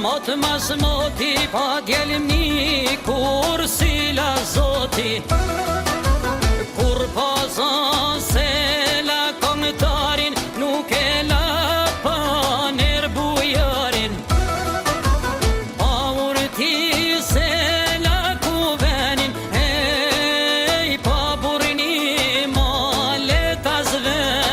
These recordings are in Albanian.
Mot mas moti pa djelim një kur si la zoti. Kur pa zon se la komtarin nuk e la pa ner bujarin. Pa urti se la kuvenin hej pa burni male ta zvenin.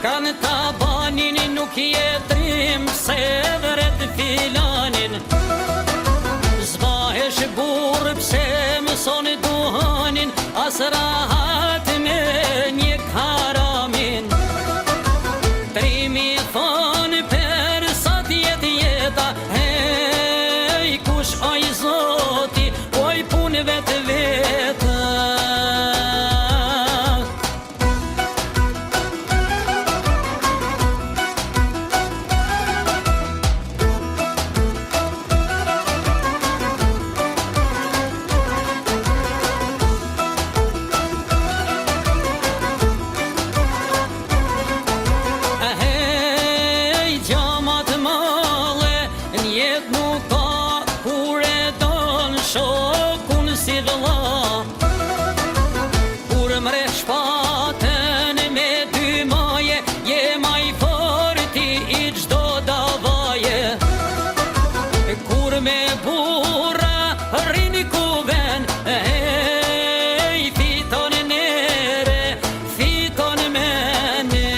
Kanë ta banin nuk jetrim se vret filanin. Zbahesh burr pse mëson duhanin, as rahat me një haramin. Trimi thon për sa t'jet jeta, hej kush oj zoti, oj pun vet veta. Nuk ka kur e don shokun si vëlla. Kur mre shpatën me dy maje, je maj forti i çdo davaje. Kur me burra rrini kuven, hej fiton nere, fiton mene.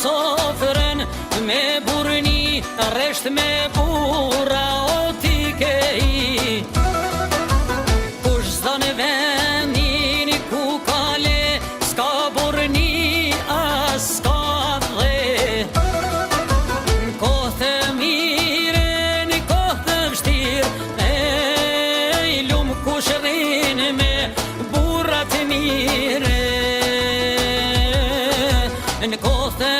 Sofrën me burni, resht me burra o ti ke i. Kush zdon venin ku kale, s'ka burni as s'ka dhe. Kohë mire, në kohë vështir, ej lum kush rrin me burrat mire. Në kohë